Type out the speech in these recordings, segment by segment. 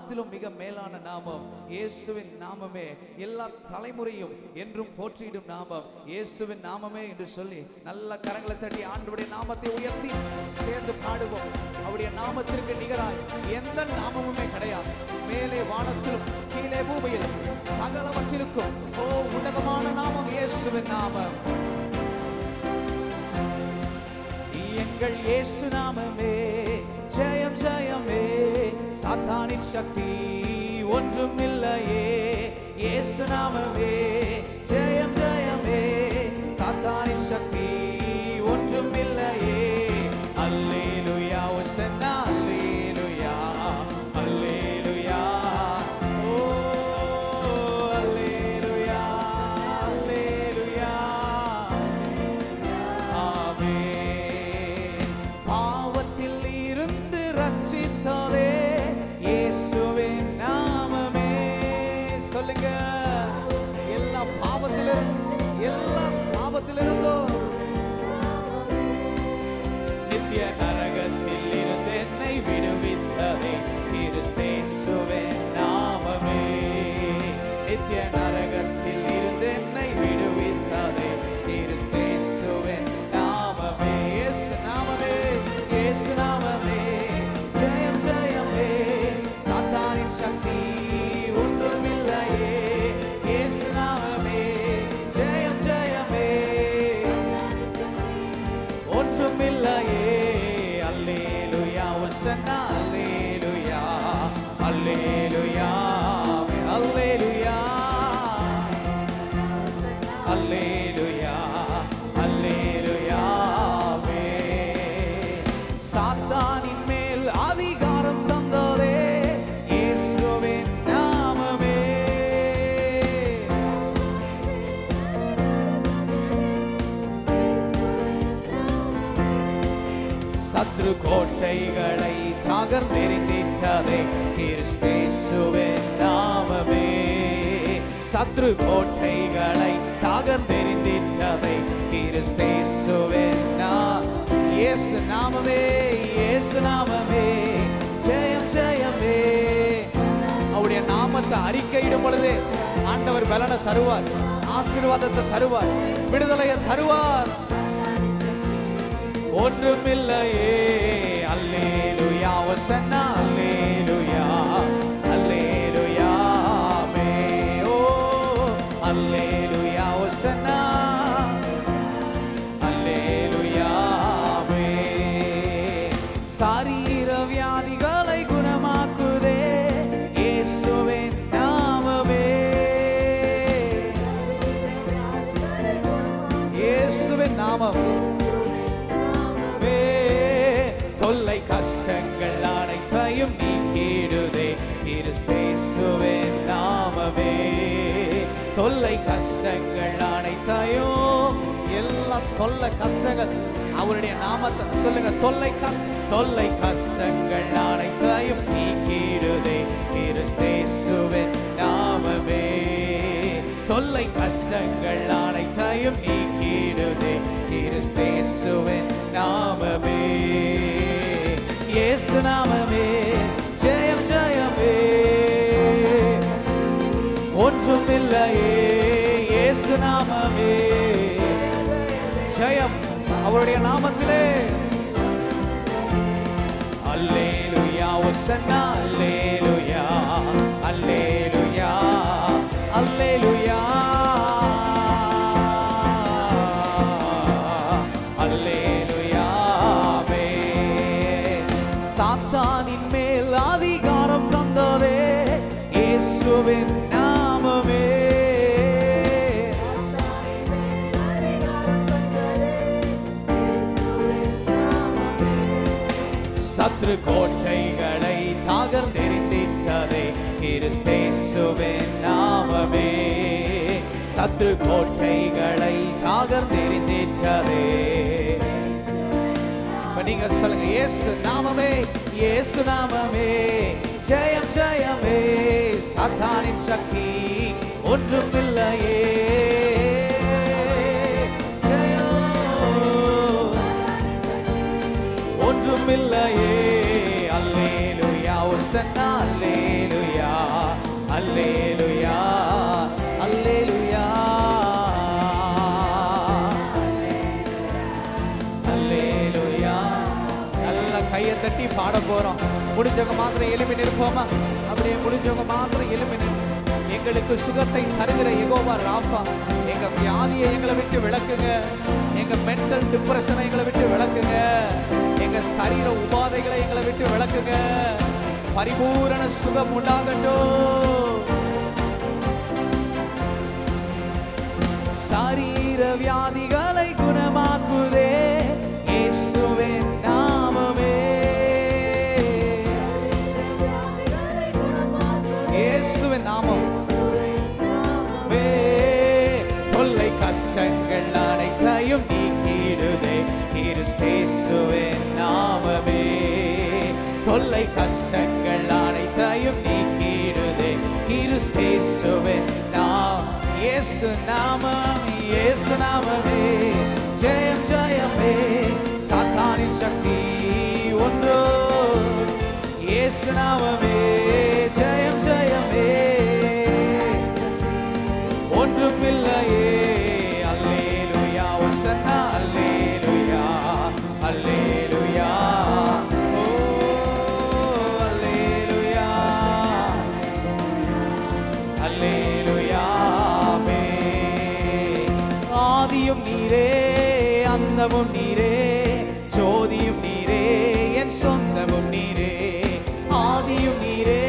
நாமத்திலும் மிக மேலான நாமம் இயேசுவின் நாமமே. எல்லா தலைமுறையும் என்றும் போற்றிடும் நாமம் இயேசுவின் நாமமே என்று சொல்லி நல்ல கரங்களை தட்டி ஆண்டவருடைய நாமத்தை உயர்த்தி சேர்ந்து பாடுவோம். அவருடைய நாமத்திற்கு நிகராய் எந்த நாமமுமே கிடையாது. மேலே வானத்திலும் கீழே பூமியிலும் சகலவற்றிற்கும் உன்னதமான நாமம் இயேசுவின் நாமம். எங்கள் இயேசு நாமமே ஜெயம் ஜெயமே, சாத்தானின் சக்தி ஒன்றும் இல்லையே. இயேசு நாமமே ஜெயம் ஜெயமே, சாத்தானின் சக்தி ஒன்றும் இல்லையே. அல்லேலூயா ஓசன்னா அல்லேலூயா அல்லேலூயா ஓ அல்லேலூயா அல்லேலூயா ஆமென். பாவத்தில் இருந்து ரட்சித்ததே இயேசுவின் நாமமே. சொல்லுங்க, எல்லா பாவத்திலிருந்து எல்லா சாபத்திலிருந்தும் நித்திய நரகத்தில் இருந்து என்னை விடுவித்ததே கிறிஸ்தேசுவின் நாமமே. நித்திய நரகத்தில் இருந்து என்னை விடுவித்ததே கிறிஸ்தேசுவின் நாமமே. இயேசு நாமமே இயேசு நாமமே ஜெயம் ஜெயமே, சாத்தானின் சக்தி ஒன்றும் இல்லையே. இயேசு நாமமே ஜெயம் ஜெயமே, ஒன்றும் இல்லையே. அல்லேலூயா ஓசன்னா அல்லேலூயா அல்லேலூயா அல்லேலூயா அல்லேலூயா அல்லேலூயா. சாத்தானின் மேல் அதிகாரம் தந்ததே இயேசுவின் நாமமே. சத்ரு கோட்டைகளை தகர்ந்தெறிந்திட்டதே கிறிஸ்தேசுவின் நாமமே. சத்ரு கோட்டைகளை தகர்ந்தெறிந்திட்டதே கிறிஸ்தேசுவின் இயேசு நாமமே இயேசு நாமமே ஜெயம் ஜெயமே. அவருடைய நாமத்தை அறிக்கையிடும் பொழுது ஆண்டவர் பலனை தருவார், ஆசீர்வாதத்தை தருவார், விடுதலையை தருவார். ஒன்றுமில்லையே. அல்லேலூயா ஓசன்னா அல்லேலூயா அல்லேலூயா மே ஓ அல்லேலூயா ஓசன்னா அல்லேலூயா மே. சரீர வியாதிகளை குணமாக்குதே இயேசுவின் நாமமே. இயேசுவின் நாமம் தொல்லை கஷ்டங்கள் அனைத்தையும் நீக்கிடுதே கிறிஸ்தேசுவின் நாமமே. தொல்லை கஷ்டங்கள் அனைத்தையும் எல்லா தொல்லை கஷ்டங்கள் அவருடைய நாமத்தை சொல்லுங்க. தொல்லை கஷ்டங்கள் அனைத்தையும் நீக்கிடுதே கிறிஸ்தேசுவின் நாமமே. தொல்லை கஷ்டங்கள் அனைத்தையும் நீக்கிடுதே கிறிஸ்தேசுவின் நாமமே. இயேசு நாமமே ஜெயம் ஜெயமே, ஒன்றும் இல்லையே. இயேசு நாமமே ஜெயம் அவருடைய நாமத்திலே. அல்லேலூயா ஓசன்னா அல்லேலூயா அல்லேலூயா அல்லேலூயா அல்லேலூயா. சாத்தானின் மேல் அதிகாரம் தந்ததே இயேசுவின் நாமமே. சத்ரு கோட்டைகளை தகர்ந்தெறிந்திட்டதே கிறிஸ்தேசுவின் நாமமே. சத்ரு கோட்டைகளை தகர்ந்தெறிந்திட்டதே. நீங்க சொல்லுங்க, இயேசு நாமமே இயேசு நாமமே ஜெயம் ஜெயமே, சாத்தானின் சக்தி ஒன்றும் இல்லையே. ஒன்றும் இல்லையே. அல்லேலூயா ஓசன்னா அல்லேலூயா அல்லேலூயா அல்லேலூயா அல்லேலூயா. நல்ல கையை தட்டி பாட போறோம். முடிஞ்சவங்க மாத்திரம் எழுப்பி நிற்போமா? அப்படியே முடிஞ்சவங்க மாத்திரம் எழுப்பி நிற்போம். எங்களுக்கு சுகத்தை தருகிற யெகோவா ராஃபா, எங்க வியாதியை எங்களை விட்டு விளக்குங்க. எங்க மென்டல் டிப்ரெஷனை எங்களை விட்டு விளக்குங்க. எங்க சரீர உபாதைகளை எங்களை விட்டு விளக்குங்க. பரிபூரண சுகம் உண்டாகட்டும். சரீர வியாதிகளை குணமாக்குதே இயேசுவின் நாமமே. இயேசுவின் நாமம் தொல்லை கஷ்டங்கள் அனைத்தையும் நீக்கிடுதே கிறிஸ்தேசுவின் நாமமே. தொல்லை கஷ்டங்கள் அனைத்தையும் நீக்கிடுதே கிறிஸ்தேசுவின் நாமம். இயேசு நாமம் இயேசு நாமமே ஜெயம் ஜெயமே. சாத்தானின் சக்தி ஒன்றோ இயேசு நாமமே ஜெயம் ஜெயமே. ஒன்றுமில்லையே அல்லேலூயா ஒசன்னா அல்லேலூயா அல்லேலூயா ஓ அல்லேலூயா அல்லேலூயா. ஆதியும் நீரே அந்தமும் நீரே ஜோதியும் நீரே என் சொந்தமும் நீரே. ஆதியும் நீரே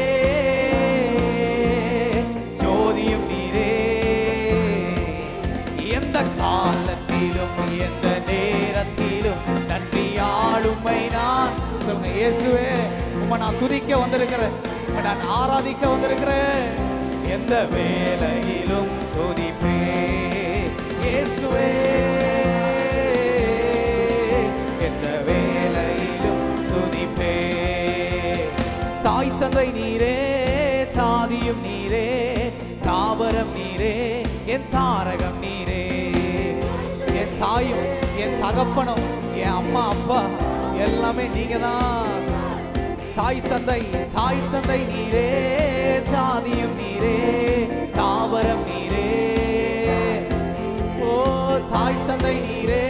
ஜோதியும் நீரே. எந்த காலத்திலும் எந்த நேரத்திலும் நன்றியாளுமை நான் சொல்லுங்க. இயேசுவே உம்மை நான் துதிக்க வந்திருக்கிறேன், உம்மை நான் ஆராதிக்க வந்திருக்கிறேன். எந்த வேளையிலும் துதிப்பே இயேசுவே. எந்த வேளையிலும் துதிப்பே. தாய் தந்தை நீரே தாதியும் நீரே தாவரம் நீரே என் தாரகம் நீரே. என் தாயும் என் தகப்பனும் என் அம்மா அப்பா எல்லாமே நீங்க தான். தாய் தந்தை நீரே தாதியும் நீரே தாவரம் நீரே. ஓ தாய் தந்தை நீரே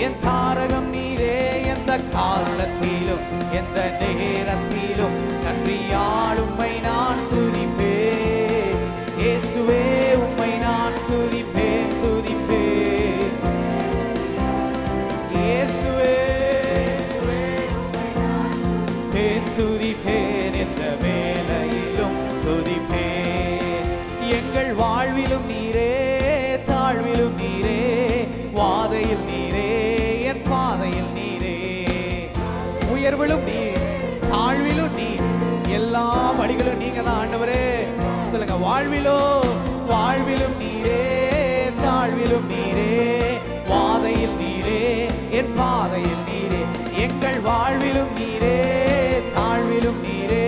என் தாரகம் நீரே. எந்த காலத்திலும் எந்த நேரத்திலும் நன்றியால் உம்மை நான் துதிப்பேன். இயேசுவே உம்மை நான் துதிப்பேன் துதிப்பேன். இயேசுவே துதிப்பேன். எந்த வேளையிலும் துதிப்பேன். எங்கள் வாழ்விலும் நீரே தாழ்விலும் நீரே வாதையில் நீரே என் பாதையில் நீரே. உயர்விலும் நீர் தாழ்விலும் நீர் எல்லா படிகளும் நீங்க தான் ஆண்டவரே. சொல்லுங்க. வாழ்விலும் நீரே தாழ்விலும் நீரே வாதையில் நீரே என் பாதையில் நீரே. எங்கள் வாழ்விலும் நீரே தாழ்விலும் நீரே.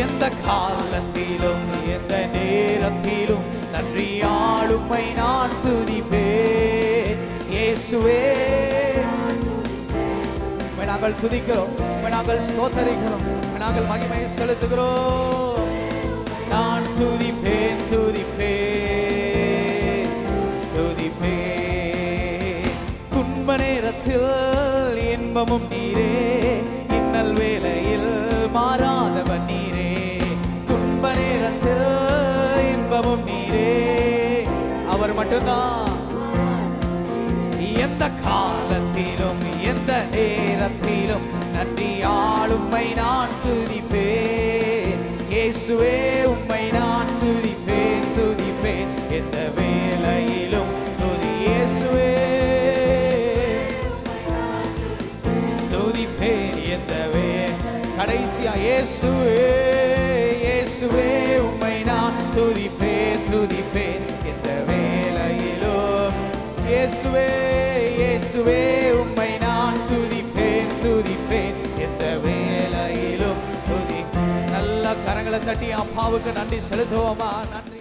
எந்த காலத்திலும் எந்த நேரத்திலும் நன்றியாளுமை நான் துதிப்பேன். இயேசுவே நாங்கள் துதிக்கிறோம், நாங்கள் ஸ்தோத்தரிக்கிறோம், நாங்கள் மகிமையை செலுத்துகிறோம். நான் துதிப்பேன் துதிப்பேன் துதிப்பேன். துன்ப நேரத்தில் இன்பமும் நீரே இன்னல் வேளையில் மாறாதவன் நீரே. துன்ப நேரத்தில் இன்பமும் நீரே அவர் மட்டும்தான். எந்த காலத்திலும் எந்த நேரத்திலும் நன்றியால் உம்மை நான் துதிப்பேன். இயேசுவே உம்மை நான் துதிப்பேன் துதிப்பேன். எந்த வேளையிலும் துதி இயேசுவே துதிப்பேன். எந்த கடைசியா இயேசுவே இயேசுவே உம்மை நான் துதிப்பேன் துதிப்பேன். எந்த வேளையிலும் இயேசுவே இயேசுவே உம்மை நான் துதிப்பேன் துதிப்பேன். எந்த வேளையிலும் துதி. நல்ல கரங்களை தட்டி அப்பாவுக்கு நன்றி செலுத்துவோமா? நன்றி.